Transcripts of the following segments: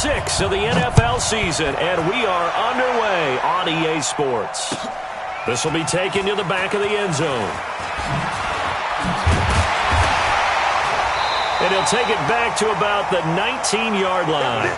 6 of the NFL season, and we are underway on EA Sports. This will be taken to the back of the end zone. And he'll take it back to about the 19-yard line.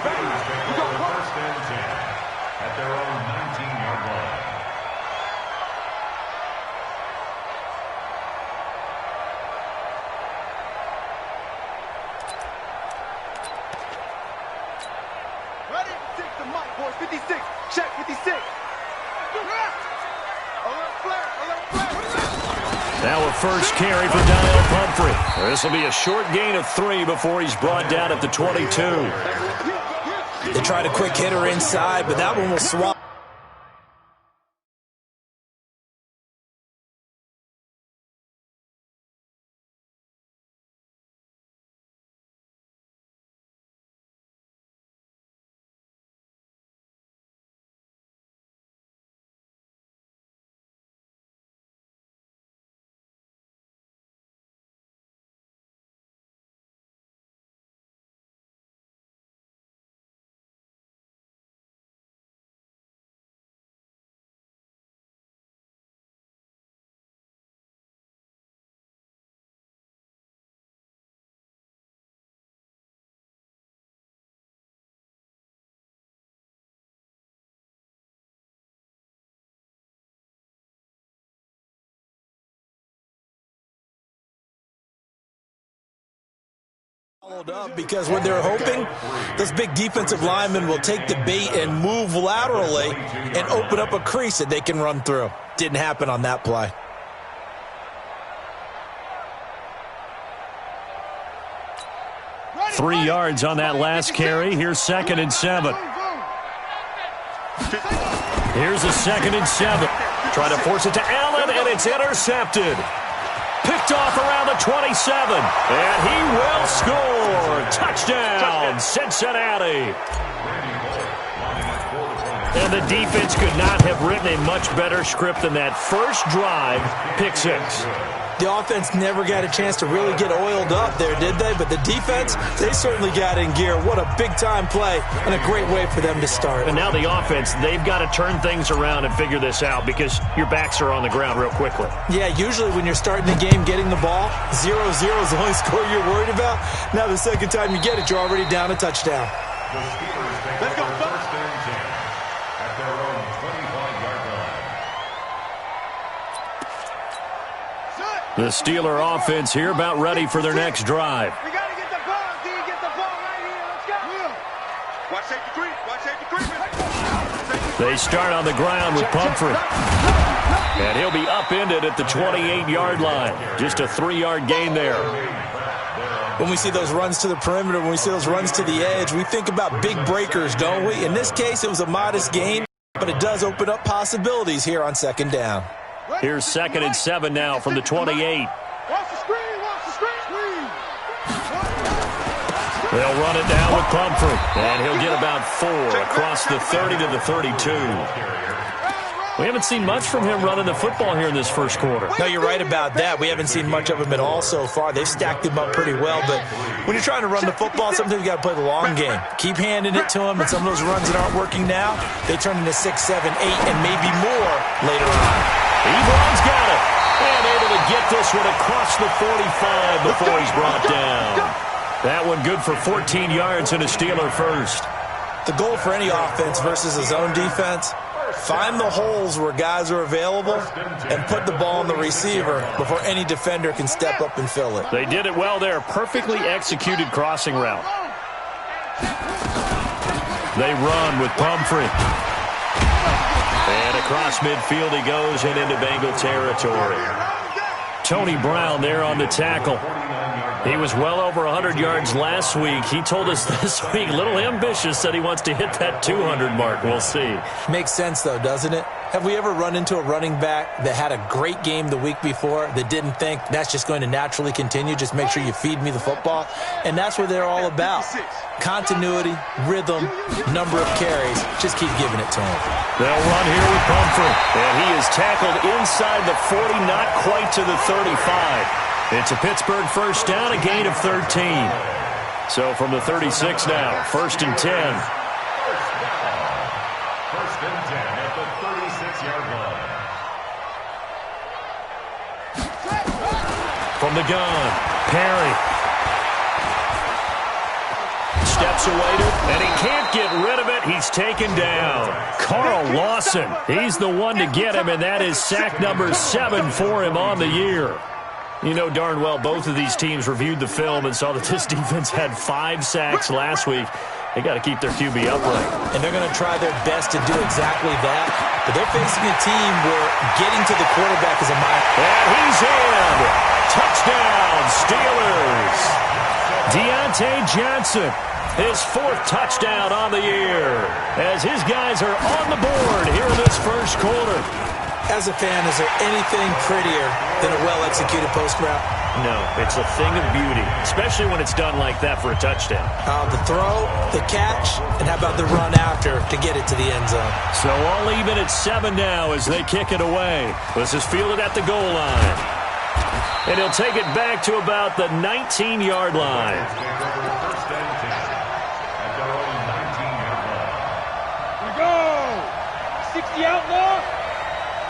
Now a first carry for Daniel Pumphrey. This will be a short gain of 3 before he's brought down at the 22. They tried a quick hitter inside, but that one will swap. Followed up because what they're hoping, those big defensive linemen will take the bait and move laterally and open up a crease that they can run through. Didn't happen on that play. Three yards on that last carry. Here's 2nd and 7. Here's a 2nd and 7. Try to force it to Allen, and it's intercepted. Picked off around the 27. And he will score. Touchdown, Cincinnati. And the defense could not have written a much better script than that first drive, pick 6. The offense never got a chance to really get oiled up there, did they? But the defense, they certainly got in gear. What a big-time play and a great way for them to start. And now the offense, they've got to turn things around and figure this out because your backs are on the ground real quickly. Yeah, usually when you're starting the game, getting the ball, 0-0 is the only score you're worried about. Now the second time you get it, you're already down a touchdown. Let's go, first and 10 at their own 25-yard line. The Steeler offense here about ready for their next drive. We got to get the ball, D. Get the ball right here. Let's go. Watch safety creep. Watch safety creep. They start on the ground with Pumphrey. And he'll be upended at the 28-yard line. Just a 3-yard gain there. When we see those runs to the perimeter, when we see those runs to the edge, we think about big breakers, don't we? In this case, it was a modest gain, but it does open up possibilities here on 2nd down. Here's 2nd and 7 now from the 28. Watch the screen. Watch the screen. They'll run it down with Pumphrey. And he'll get about 4 across the 30 to the 32. We haven't seen much from him running the football here in this first quarter. No, you're right about that. We haven't seen much of him at all so far. They've stacked him up pretty well, but when you're trying to run the football, sometimes you got to play the long game. Keep handing it to him, and some of those runs that aren't working now, they turn into 6, 7, 8, and maybe more later on. Ebron's got it. And able to get this one across the 45 before he's brought down. That one good for 14 yards and a Steeler first. The goal for any offense versus a zone defense, find the holes where guys are available and put the ball on the receiver before any defender can step up and fill it. They did it well there. Perfectly executed crossing route. They run with Pumphrey. And across midfield he goes and into Bengal territory. Tony Brown there on the tackle. He was well over 100 yards last week. He told us this week, a little ambitious, said he wants to hit that 200 mark. We'll see. Makes sense, though, doesn't it? Have we ever run into a running back that had a great game the week before that didn't think that's just going to naturally continue? Just make sure you feed me the football. And that's what they're all about. Continuity, rhythm, number of carries. Just keep giving it to him. They'll run here with Pumphrey. And he is tackled inside the 40, not quite to the 35. It's a Pittsburgh first down, a gain of 13. So from the 36 now, 1st and 10. First and 10 at the 36-yard line. From the gun, Perry. Steps away to, and he can't get rid of it. He's taken down. Carl Lawson, he's the one to get him, and that is sack number 7 for him on the year. You know darn well both of these teams reviewed the film and saw that this defense had 5 sacks last week. They got to keep their QB upright. And they're going to try their best to do exactly that. But they're facing a team where getting to the quarterback is a mile. And he's in. Touchdown, Steelers. Deontay Johnson, his 4th touchdown on the year, as his guys are on the board here in this first quarter. As a fan, is there anything prettier than a well-executed post route? No, it's a thing of beauty, especially when it's done like that for a touchdown. The throw, the catch, and how about the run after to get it to the end zone? So all even at 7 now as they kick it away. This is fielded at the goal line. And he'll take it back to about the 19-yard line. First and 10 at their own 19-yard line. We go! 60 outlaw!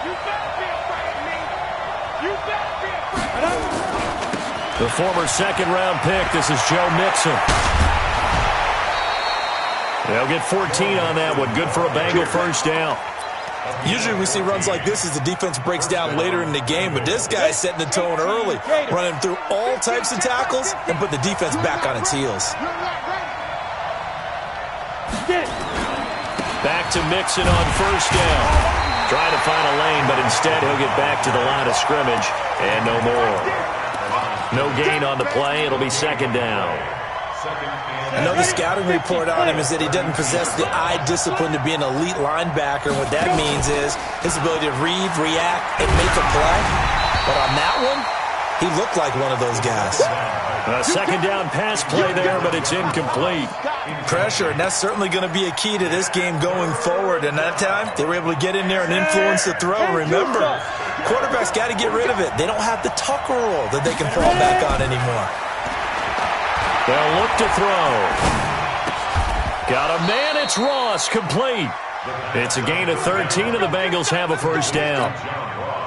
You better be afraid of me! You better be afraid of me! The former second-round pick, this is Joe Mixon. They'll get 14 on that one. Good for a Bengal first down. Usually we see runs like this as the defense breaks down later in the game, but this guy's setting the tone early, running through all types of tackles and put the defense back on its heels. Back to Mixon on first down. Trying to find a lane, but instead he'll get back to the line of scrimmage, and no more. No gain on the play. It'll be second down. Another scouting report on him is that he doesn't possess the eye discipline to be an elite linebacker. What that means is his ability to read, react, and make a play. But on that one, he looked like one of those guys. A second down pass play there, but it's incomplete. Pressure, and that's certainly going to be a key to this game going forward. And that time, they were able to get in there and influence the throw. Remember, quarterbacks got to get rid of it. They don't have the Tucker roll that they can fall back on anymore. They'll look to throw. Got a man, it's Ross, complete. It's a gain of 13, and the Bengals have a first down.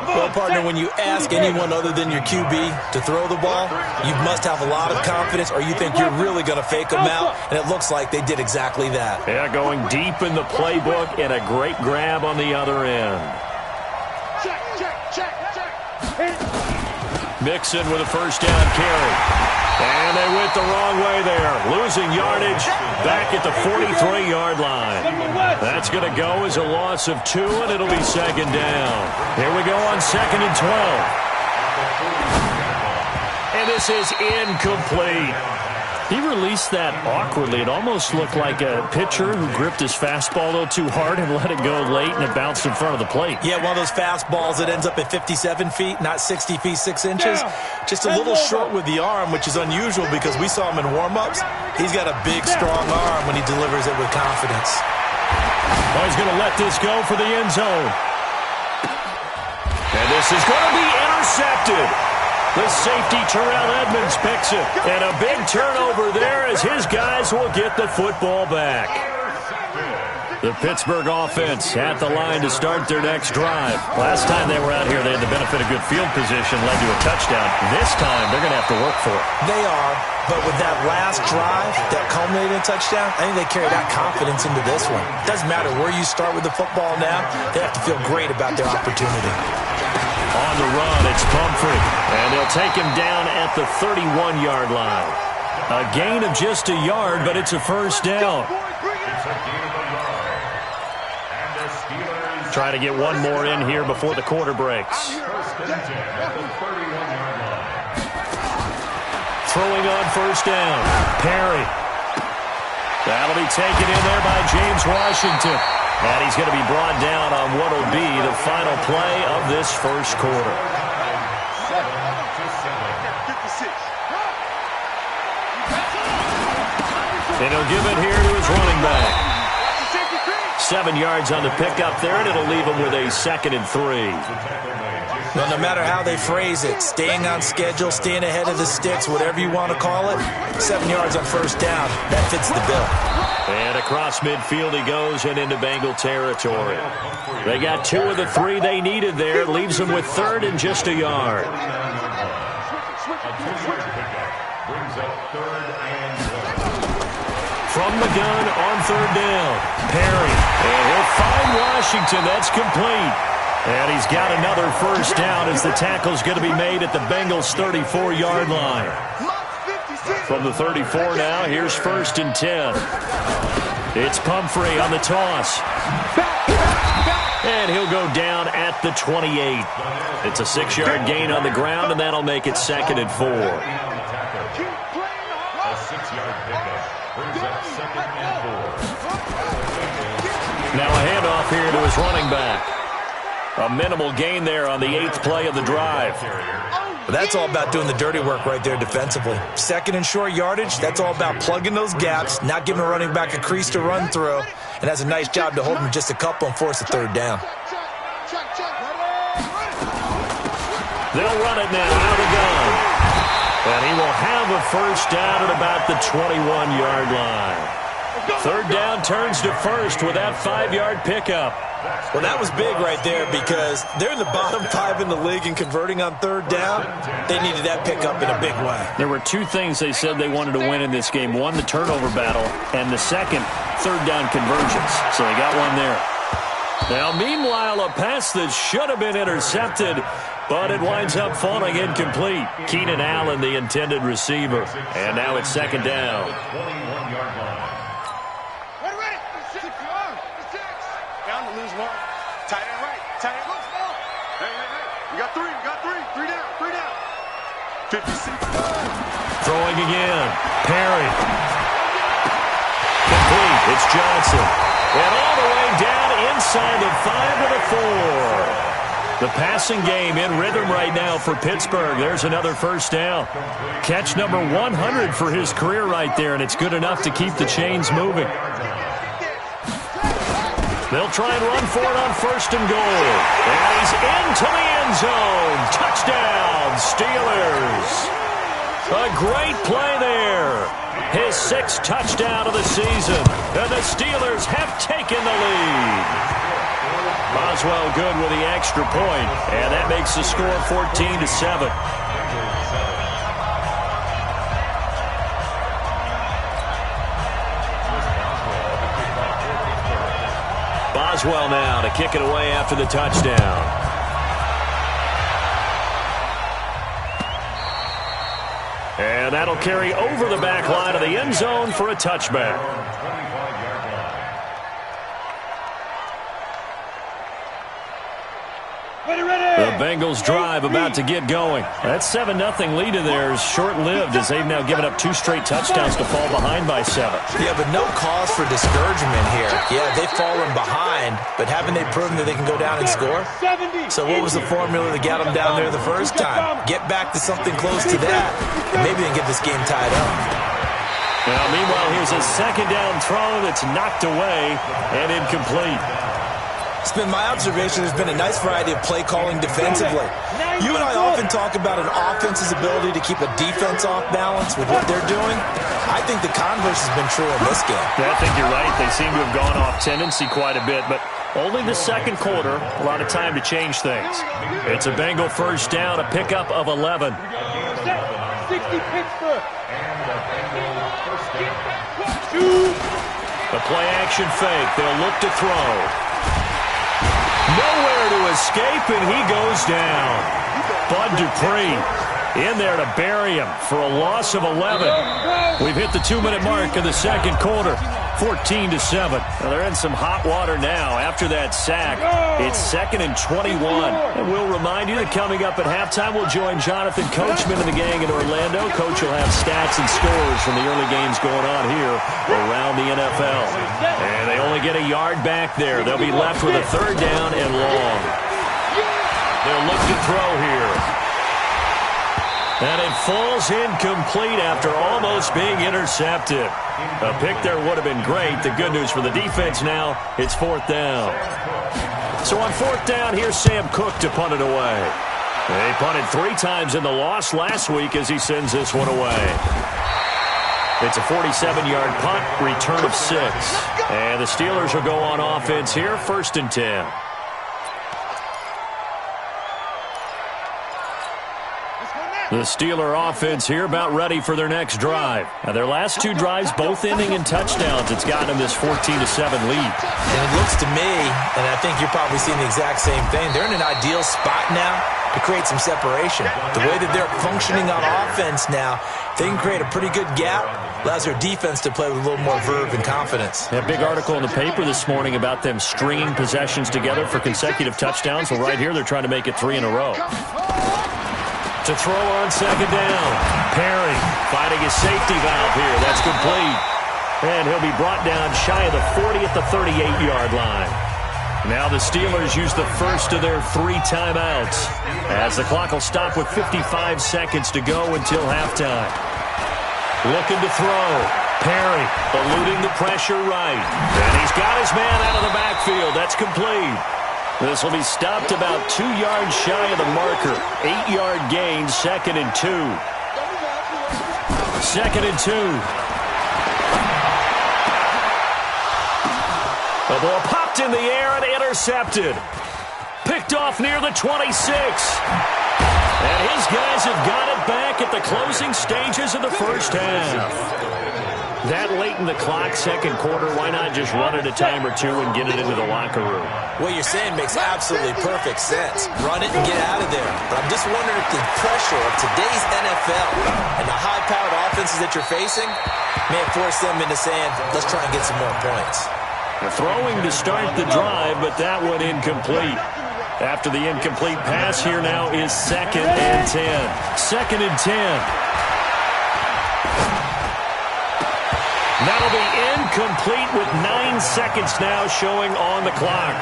Well, partner, when you ask anyone other than your QB to throw the ball, you must have a lot of confidence, or you think you're really going to fake them out, and it looks like they did exactly that. Yeah, going deep in the playbook, and a great grab on the other end. Mixon with a first down carry. And they went the wrong way there. Losing yardage back at the 43-yard line. That's going to go as a loss of 2, and it'll be second down. Here we go on 2nd and 12. And this is incomplete. He released that awkwardly. It almost looked like a pitcher who gripped his fastball a little too hard and let it go late, and it bounced in front of the plate. Yeah, one of those fastballs that ends up at 57 feet, not 60 feet, 6 inches. Just a little short with the arm, which is unusual because we saw him in warm-ups. He's got a big, strong arm when he delivers it with confidence. Well, he's going to let this go for the end zone. And this is going to be intercepted. The safety, Terrell Edmonds, picks it. And a big turnover there as his guys will get the football back. The Pittsburgh offense at the line to start their next drive. Last time they were out here, they had the benefit of good field position, led to a touchdown. This time, they're going to have to work for it. They are, but with that last drive that culminated in a touchdown, I think they carry that confidence into this one. It doesn't matter where you start with the football now. They have to feel great about their opportunity. On the run, it's Pumphrey, and they'll take him down at the 31-yard line. A gain of just a yard, but it's a first down. Try to get one more in here before the quarter breaks. Throwing on first down, Perry. That'll be taken in there by James Washington. And he's going to be brought down on what will be the final play of this first quarter. And he'll give it here to his running back. 7 yards on the pickup there, and it'll leave him with a 2nd and 3. Well, no matter how they phrase it, staying on schedule, staying ahead of the sticks, whatever you want to call it, 7 yards on first down, that fits the bill. And across midfield he goes and into Bengal territory. They got 2 of the 3 they needed there. Leaves them with 3rd and just a yard. From the gun on 3rd down. Perry. And he'll find Washington. That's complete. And he's got another first down as the tackle's going to be made at the Bengals' 34-yard line. From the 34 now, here's 1st and 10. It's Pumphrey on the toss. And he'll go down at the 28. It's a 6-yard gain on the ground, and that'll make it 2nd and 4. A 6-yard pickup brings up 2nd and 4. Now a handoff here to his running back. A minimal gain there on the 8th play of the drive. But that's all about doing the dirty work right there defensively. 2nd and short yardage, that's all about plugging those gaps, not giving a running back a crease to run through, and has a nice job to hold him just a couple and force a 3rd down. They'll run it now out of the gun. And he will have a first down at about the 21-yard line. 3rd down turns to 1st with that 5-yard pickup. Well, that was big right there because they're in the bottom 5 in the league and converting on 3rd down. They needed that pickup in a big way. There were 2 things they said they wanted to win in this game. 1, the turnover battle, and the 2nd, 3rd down conversions. So they got one there. Now, meanwhile, a pass that should have been intercepted, but it winds up falling incomplete. Keenan Allen, the intended receiver. And now it's 2nd down. Throwing again. Perry. Complete. It's Johnson. And all the way down inside the 5 to the 4. The passing game in rhythm right now for Pittsburgh. There's another first down. Catch number 100 for his career right there, and it's good enough to keep the chains moving. They'll try and run for it on 1st and goal. And he's into the end zone. Touchdown, Steelers. A great play there. His 6th touchdown of the season. And the Steelers have taken the lead. Boswell good with the extra point. And that makes the score 14-7. Boswell now to kick it away after the touchdown. And that'll carry over the back line of the end zone for a touchback. The Bengals drive about to get going. That 7-0 lead of theirs short-lived as they've now given up 2 straight touchdowns to fall behind by 7. Yeah, but no cause for discouragement here. Yeah, they've fallen behind, but haven't they proven that they can go down and score? So what was the formula that got them down there the first time? Get back to something close to that, and maybe they can get this game tied up. Now, meanwhile, here's a 2nd down throw that's knocked away and incomplete. It's been my observation there's been a nice variety of play calling defensively. You and I often talk about an offense's ability to keep a defense off balance with what they're doing. I think the converse has been true in this game. Yeah, I think you're right. They seem to have gone off tendency quite a bit, but only the 2nd quarter, a lot of time to change things. It's a Bengal first down, a pickup of 11. 60 Pittsburgh. The play action fake. They'll look to throw. Nowhere to escape, and he goes down. Bud Dupree in there to bury him for a loss of 11. We've hit the 2-minute mark in the 2nd quarter. 14-7. Now they're in some hot water now after that sack. It's 2nd and 21. And we'll remind you that coming up at halftime, we'll join Jonathan Coachman and the gang in Orlando. Coach will have stats and scores from the early games going on here around the NFL. And they only get a yard back there. They'll be left with a 3rd down and long. They'll look to throw here. And it falls incomplete after almost being intercepted. A pick there would have been great. The good news for the defense now, it's 4th down. So on 4th down, here's Sam Cook to punt it away. They punted 3 times in the loss last week as he sends this one away. It's a 47-yard punt, return of 6. And the Steelers will go on offense here, 1st and 10. The Steeler offense here about ready for their next drive. Now, their last 2 drives both ending in touchdowns. It's gotten them this 14-7 lead. And it looks to me, and I think you're probably seeing the exact same thing, they're in an ideal spot now to create some separation. The way that they're functioning on offense now, they can create a pretty good gap. Allows their defense to play with a little more verve and confidence. A big article in the paper this morning about them stringing possessions together for consecutive touchdowns. Well, right here, they're trying to make it 3 in a row. To throw on 2nd down. Perry finding his safety valve here. That's complete. And he'll be brought down shy of the 40 at the 38-yard line. Now the Steelers use the first of their 3 timeouts as the clock will stop with 55 seconds to go until halftime. Looking to throw. Perry eluding the pressure right. And he's got his man out of the backfield. That's complete. This will be stopped about 2 yards shy of the marker. 8-yard gain, 2nd and 2. 2nd and 2. The ball popped in the air and intercepted. Picked off near the 26. And his guys have got it back at the closing stages of the first half. That late in the clock, 2nd quarter, why not just run it a time or 2 and get it into the locker room? What you're saying makes absolutely perfect sense. Run it and get out of there. But I'm just wondering if the pressure of today's NFL and the high-powered offenses that you're facing may force them into saying, let's try and get some more points. They're throwing to start the drive, but that one incomplete. After the incomplete pass, here now is 2nd and 10. 2nd and 10. That'll be incomplete with 9 seconds now showing on the clock.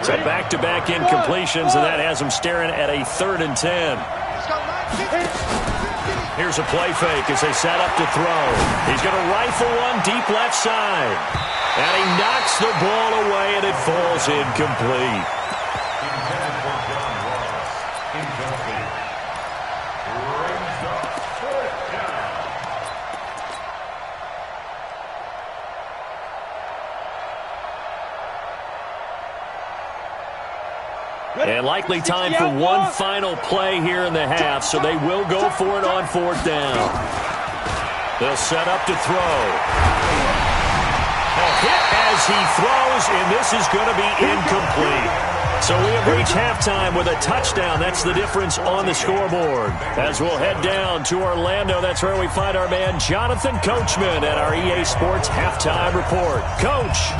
So back-to-back incompletions, and that has them staring at a 3rd and 10. Here's a play fake as they set up to throw. He's going to rifle one deep left side. And he knocks the ball away, and it falls incomplete. And likely time for one final play here in the half, so they will go for it on 4th down. They'll set up to throw. A hit as he throws, and this is going to be incomplete. So we have reached halftime with a touchdown. That's the difference on the scoreboard. As we'll head down to Orlando, that's where we find our man Jonathan Coachman at our EA Sports Halftime Report. Coach.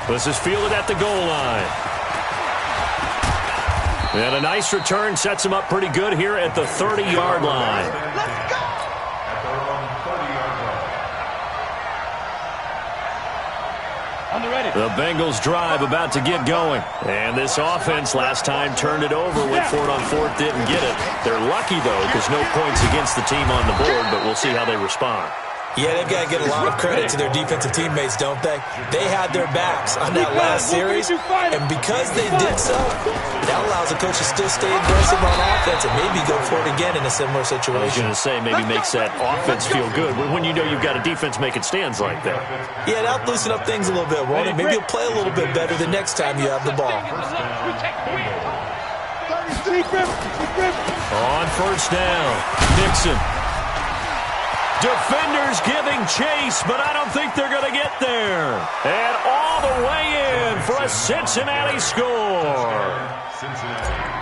This is fielded at the goal line. And a nice return sets him up pretty good here at the 30-yard line. Let's go! At their own 30-yard line. On the ready. The Bengals drive about to get going. And this offense last time turned it over, went for it on 4th, didn't get it. They're lucky, though, because no points against the team on the board, but we'll see how they respond. Yeah, they've got to get a lot of credit to their defensive teammates, don't they? They had their backs on that last series, and because they did so, that allows the coach to still stay aggressive on offense and maybe go for it again in a similar situation. I was going to say, maybe makes that offense feel good when you know you've got a defense making stands like that. Yeah, that'll loosen up things a little bit, won't it? Maybe you'll play a little bit better the next time you have the ball. On 1st down, Nixon. Defenders giving chase, but I don't think they're going to get there. And all the way in for a Cincinnati score.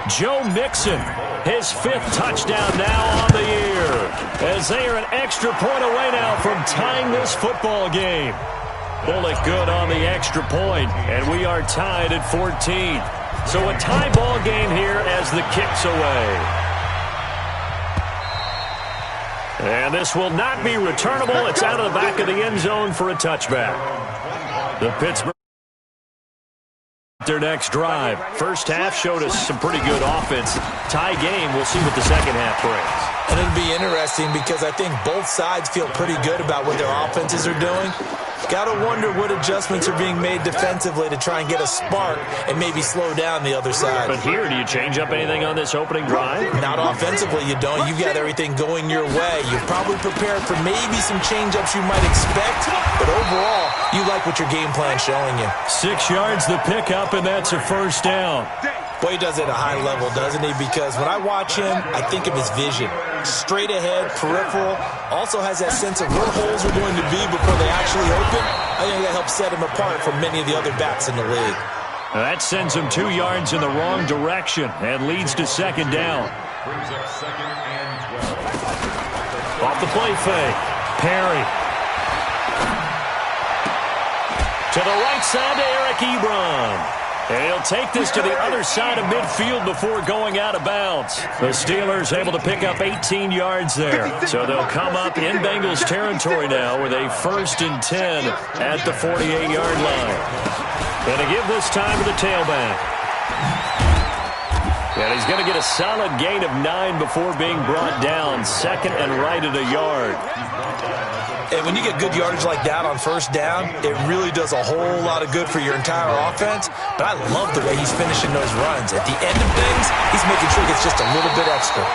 Joe Mixon, his 5th touchdown now on the year, as they are an extra point away now from tying this football game. Bullock good on the extra point, and we are tied at 14. So a tie ball game here as the kick's away. And this will not be returnable. It's out of the back of the end zone for a touchback. The Pittsburgh their next drive. First half showed us some pretty good offense. Tie game. We'll see what the second half brings. And it'll be interesting because I think both sides feel pretty good about what their offenses are doing. Got to wonder what adjustments are being made defensively to try and get a spark and maybe slow down the other side. But here, do you change up anything on this opening drive? Not offensively, you don't. You've got everything going your way. You're probably prepared for maybe some change-ups you might expect, but overall, you like what your game plan's showing you. 6 yards the pickup, and that's a first down. Boy, he does it at a high level, doesn't he? Because when I watch him, I think of his vision. Straight ahead, peripheral, also has that sense of where holes are going to be before they actually open. I think that helps set him apart from many of the other backs in the league. That sends him 2 yards in the wrong direction and leads to second down. Brings up 2nd and 12. Off the play fake. Perry. To the right side to Eric Ebron. And he'll take this to the other side of midfield before going out of bounds. The Steelers able to pick up 18 yards there. So they'll come up in Bengals territory now with a 1st and 10 at the 48-yard line. And to give this time to the tailback. And he's going to get a solid gain of 9 before being brought down. 2nd and right at a yard. And when you get good yardage like that on 1st down, it really does a whole lot of good for your entire offense. But I love the way he's finishing those runs. At the end of things, he's making sure he gets just a little bit extra.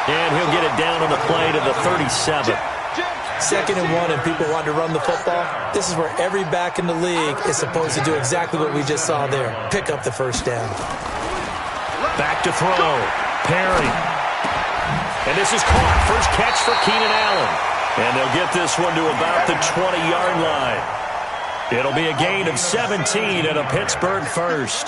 And he'll get it down on the play to the 37. 2nd and 1, and people want to run the football. This is where every back in the league is supposed to do exactly what we just saw there. Pick up the 1st down. Back to throw. Perry. And this is caught. First catch for Keenan Allen. And they'll get this one to about the 20-yard line. It'll be a gain of 17 and a Pittsburgh first.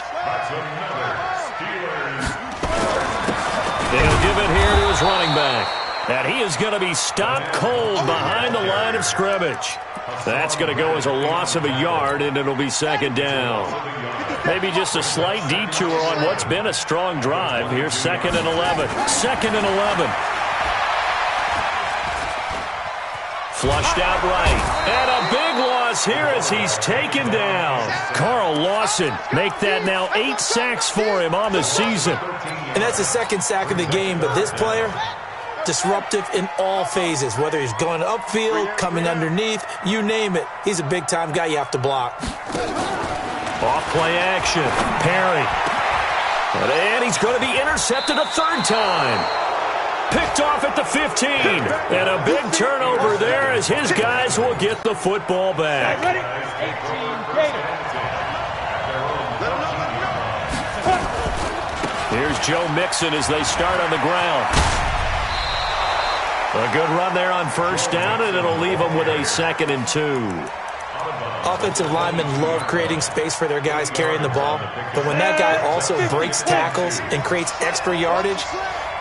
They'll give it here to his running back. And he is going to be stopped cold behind the line of scrimmage. That's going to go as a loss of a yard, and it'll be 2nd down. Maybe just a slight detour on what's been a strong drive. Here's 2nd and 11. 2nd and 11. Flushed out right. And a big loss here as he's taken down. Carl Lawson make that now 8 sacks for him on the season. And that's the 2nd sack of the game, but this player, disruptive in all phases, whether he's going upfield, coming underneath, you name it. He's a big-time guy you have to block. Off play action. Perry. And he's going to be intercepted a 3rd time. Picked off at the 15. And a big turnover there as his guys will get the football back. Here's Joe Mixon as they start on the ground. A good run there on 1st down, and it'll leave them with a 2nd and 2. Offensive linemen love creating space for their guys carrying the ball, but when that guy also breaks tackles and creates extra yardage,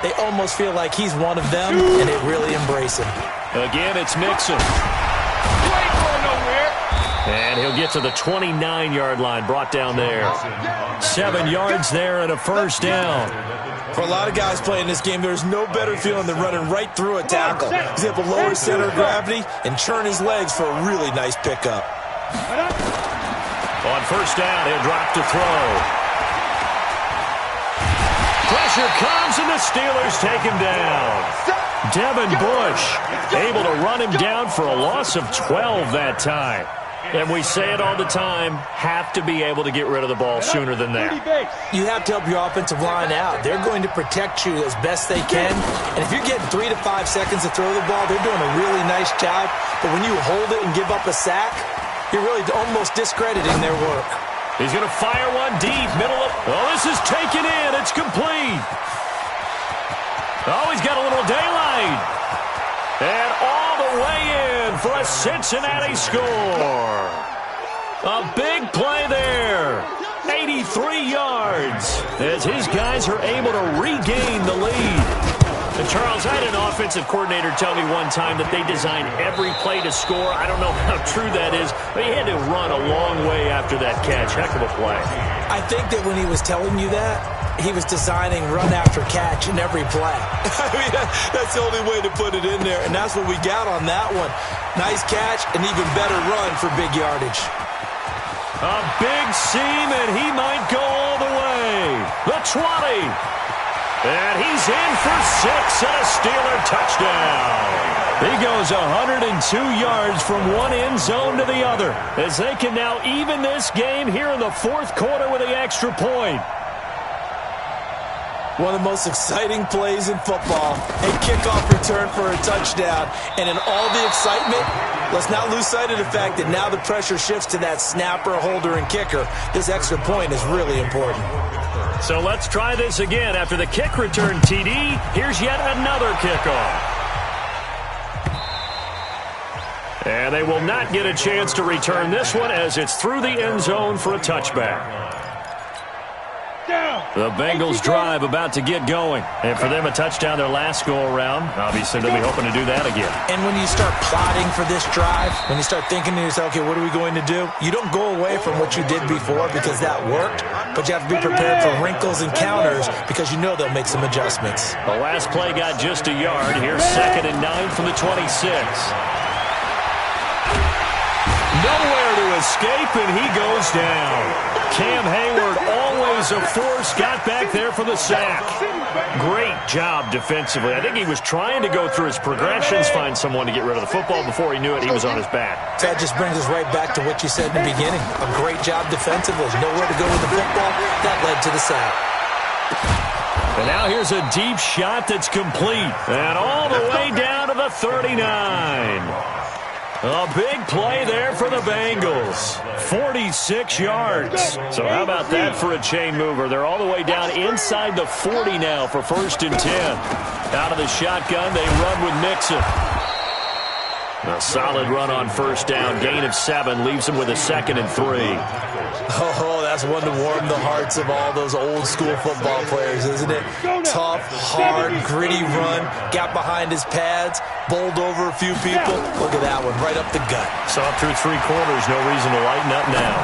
they almost feel like he's one of them, and they really embrace him. Again, it's Mixon. And he'll get to the 29-yard line, brought down there. 7 yards there and a 1st down. For a lot of guys playing this game, there's no better feeling than running right through a tackle. He's able to lower his center of gravity and churn his legs for a really nice pickup. On 1st down, he'll drop to throw. Pressure comes, and the Steelers take him down. Devin Bush able to run him down for a loss of 12 that time. And we say it all the time, have to be able to get rid of the ball sooner than that. You have to help your offensive line out. They're going to protect you as best they can. And if you're getting 3 to 5 seconds to throw the ball, they're doing a really nice job. But when you hold it and give up a sack, you're really almost discrediting their work. He's going to fire one deep, middle of... Oh, this is taken in. It's complete. Oh, he's got a little daylight. And all the way in for a Cincinnati score. A big play there. 83 yards as his guys are able to regain the lead. And Charles, I had an offensive coordinator tell me one time that they design every play to score. I don't know how true that is, but he had to run a long way after that catch. Heck of a play. I think that when he was telling you that, he was designing run after catch in every play. I mean, that's the only way to put it in there, and that's what we got on that one. Nice catch, an even better run for big yardage. A big seam, and he might go all the way. The 20. And he's in for 6 and a Steeler touchdown. He goes 102 yards from one end zone to the other as they can now even this game here in the fourth quarter with the extra point. One of the most exciting plays in football, a kickoff return for a touchdown. And in all the excitement, let's not lose sight of the fact that now the pressure shifts to that snapper, holder, and kicker. This extra point is really important. So let's try this again. After the kick return TD, here's yet another kickoff. And they will not get a chance to return this one as it's through the end zone for a touchback. The Bengals drive about to get going. And for them, a touchdown their last go-around. Obviously, they'll be hoping to do that again. And when you start plotting for this drive, when you start thinking to yourself, okay, what are we going to do? You don't go away from what you did before because that worked, but you have to be prepared for wrinkles and counters because you know they'll make some adjustments. The last play got just a yard. Here's 2nd and 9 from the 26. Nowhere to escape, and he goes down. Cam Hayward, always a force, got back there for the sack. Great job defensively. I think he was trying to go through his progressions, find someone to get rid of the football. Before he knew it, he was on his back. That just brings us right back to what you said in the beginning. A great job defensively. Nowhere to go with the football. That led to the sack. And now here's a deep shot that's complete. And all the way down to the 39. A big play there for the Bengals. 46 yards. So how about that for a chain mover? They're all the way down inside the 40 now for 1st and 10. Out of the shotgun, they run with Mixon. A solid run on 1st down. Gain of 7 leaves them with a 2nd and 3. Oh, that's one to warm the hearts of all those old school football players, isn't it? Tough, hard, gritty run. Got behind his pads, bowled over a few people. Look at that one, right up the gut. So up through 3 quarters, no reason to lighten up now.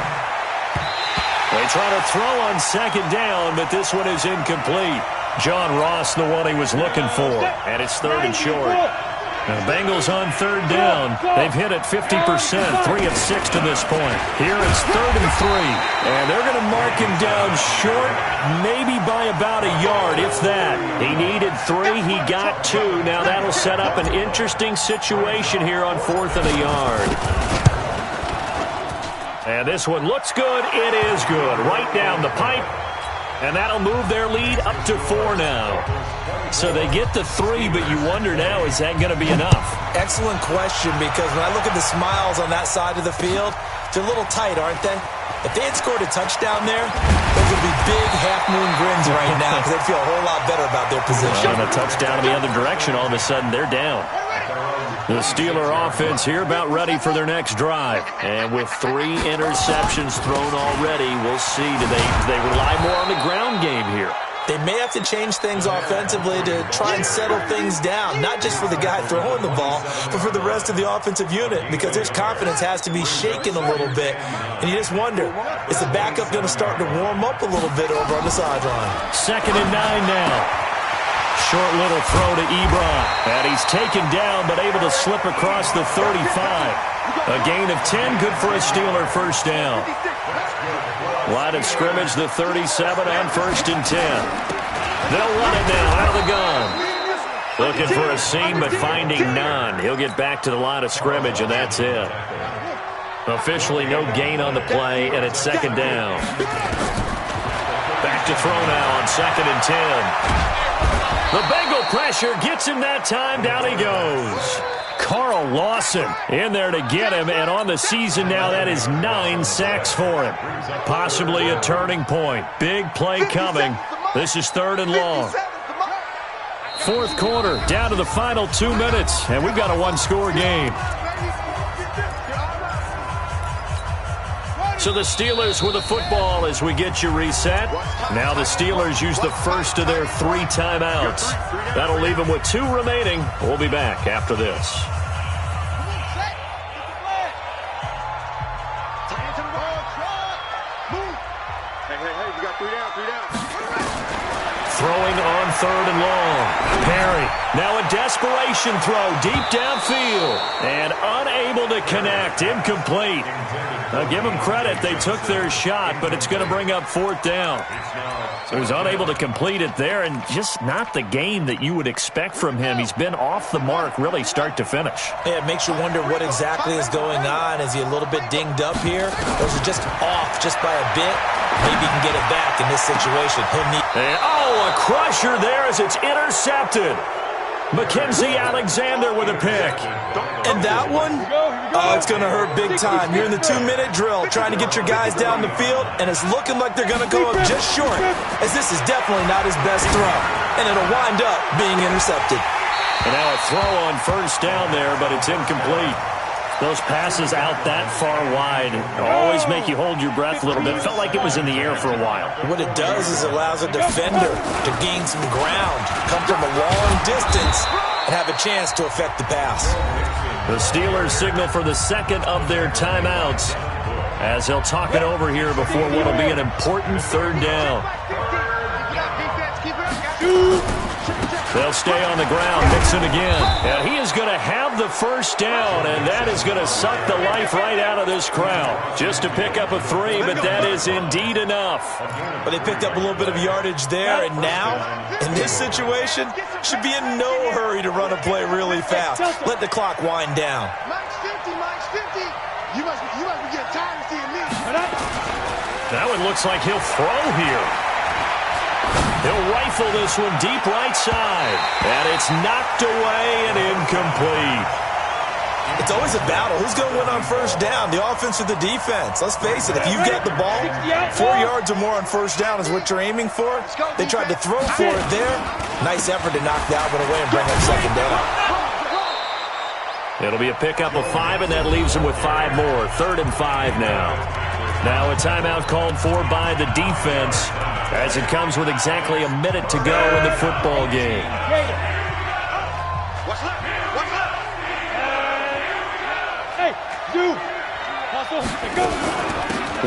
They try to throw on 2nd down, but this one is incomplete. John Ross, the one he was looking for, and it's 3rd and short. The Bengals on 3rd down. They've hit it 50%, 3 of 6 to this point. Here it's 3rd and 3. And they're going to mark him down short, maybe by about a yard, if that. He needed 3. He got 2. Now that'll set up an interesting situation here on 4th and a yard. And this one looks good. It is good. Right down the pipe. And that'll move their lead up to 4 now. So they get to 3, but you wonder now, is that going to be enough? Excellent question, because when I look at the smiles on that side of the field, they're a little tight, aren't they? If they had scored a touchdown there, those would be big half-moon grins right now because they'd feel a whole lot better about their position. And a touchdown in the other direction, all of a sudden they're down. The Steeler offense here about ready for their next drive. And with 3 interceptions thrown already, we'll see. Do they rely more on the ground game here? They may have to change things offensively to try and settle things down, not just for the guy throwing the ball, but for the rest of the offensive unit, because their confidence has to be shaken a little bit. And you just wonder, is the backup going to start to warm up a little bit over on the sideline? 2nd and 9 now. Short little throw to Ebron. And he's taken down, but able to slip across the 35. A gain of 10, good for a Steeler 1st down. Line of scrimmage, the 37 on 1st and 10. They'll run it now out of the gun. Looking for a seam, but finding none. He'll get back to the line of scrimmage, and that's it. Officially no gain on the play, and it's 2nd down. Back to throw now on 2nd and 10. The Bengal pressure gets him that time. Down he goes. Carl Lawson in there to get him, and on the season now, that is 9 sacks for him. Possibly a turning point. Big play coming. This is 3rd and long. 4th quarter, down to the final 2 minutes, and we've got a 1-score game. So the Steelers with the football as we get you reset. Now the Steelers use the first of their 3 timeouts. That'll leave them with 2 remaining. We'll be back after this. Throwing on 3rd and long. Perry Now a desperation throw deep downfield. And unable to connect. Incomplete. Now give them credit. They took their shot, but it's going to bring up 4th down. So he's unable to complete it there, and just not the game that you would expect from him. He's been off the mark really start to finish. Yeah, it makes you wonder what exactly is going on. Is he a little bit dinged up here? Or is it just off just by a bit? Maybe he can get it back in this situation. He'll need... And, a crusher there as it's intercepted. Mackenzie Alexander with a pick. And that one, it's going to hurt big time. You're in the 2-minute drill trying to get your guys down the field, and it's looking like they're going to go up just short, as this is definitely not his best throw. And it'll wind up being intercepted. And now a throw on 1st down there, but it's incomplete. Those passes out that far wide always make you hold your breath a little bit. Felt like it was in the air for a while. What it does is it allows a defender to gain some ground, come from a long distance, and have a chance to affect the pass. The Steelers signal for the second of their timeouts as they'll talk it over here before what will be an important 3rd down. They'll stay on the ground, Mixon again. And he is going to have the 1st down, and that is going to suck the life right out of this crowd. Just to pick up a 3, but that is indeed enough. But they picked up a little bit of yardage there, and now, in this situation, should be in no hurry to run a play really fast. Let the clock wind down. Mike's 50, Mike's 50. You must be getting tired of seeing me. That one looks like he'll throw here. He'll rifle this one deep right side. And it's knocked away and incomplete. It's always a battle. Who's going to win on 1st down, the offense or the defense? Let's face it, if you get the ball, 4 yards or more on 1st down is what you're aiming for. They tried to throw for it there. Nice effort to knock that one away and bring up 2nd down. It'll be a pickup of 5, and that leaves them with 5 more. 3rd and 5 now. Now a timeout called for by the defense as it comes with exactly a minute to go in the football game. What's left? What's left? Hey, dude. Hustle. Go.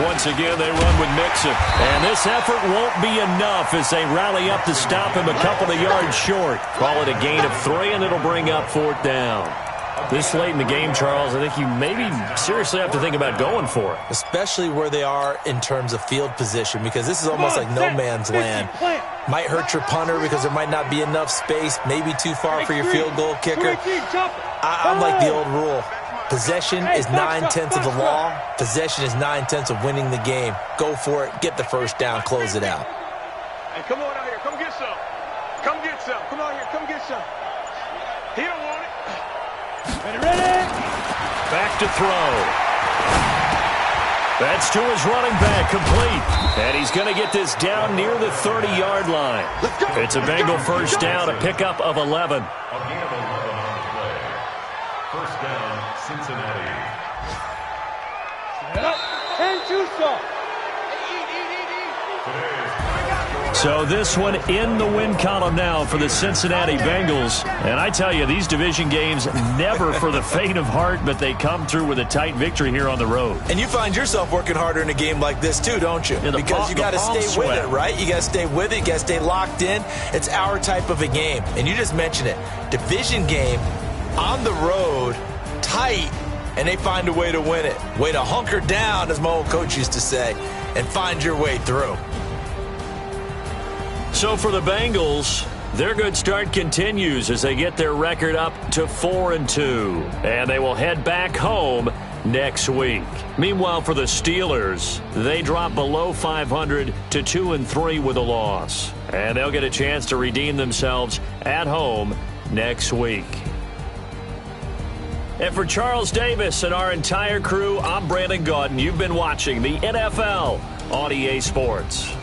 Once again, they run with Mixon. And this effort won't be enough as they rally up to stop him a couple of yards short. Call it a gain of 3, and it'll bring up 4th down. This late in the game, Charles, I think you maybe seriously have to think about going for it. Especially where they are in terms of field position, because this is almost like no man's land. Might hurt your punter because there might not be enough space, maybe too far for your field goal kicker. I'm like the old rule. Possession is 9/10 of the law. Possession is 9/10 of winning the game. Go for it. Get the 1st down. Close it out. Hey, come on out here. Come get some. Come get some. Come on here. Come get some. He don't want it. Ready? Back to throw. That's to his running back, complete. And he's going to get this down near the 30-yard line. It's a Bengal 1st down, a pickup of 11. A gain of 11 on the play. 1st down, Cincinnati. And too soft. So this one in the win column now for the Cincinnati Bengals. And I tell you, these division games never for the faint of heart, but they come through with a tight victory here on the road. And you find yourself working harder in a game like this too, don't you? Yeah, because you got to stay with it, right? You got to stay with it. You got to stay locked in. It's our type of a game. And you just mentioned it. Division game on the road, tight, and they find a way to win it. Way to hunker down, as my old coach used to say, and find your way through. So for the Bengals, their good start continues as they get their record up to 4-2. And they will head back home next week. Meanwhile, for the Steelers, they drop below 500 to 2-3 with a loss. And they'll get a chance to redeem themselves at home next week. And for Charles Davis and our entire crew, I'm Brandon Gaudin. You've been watching the NFL on EA Sports.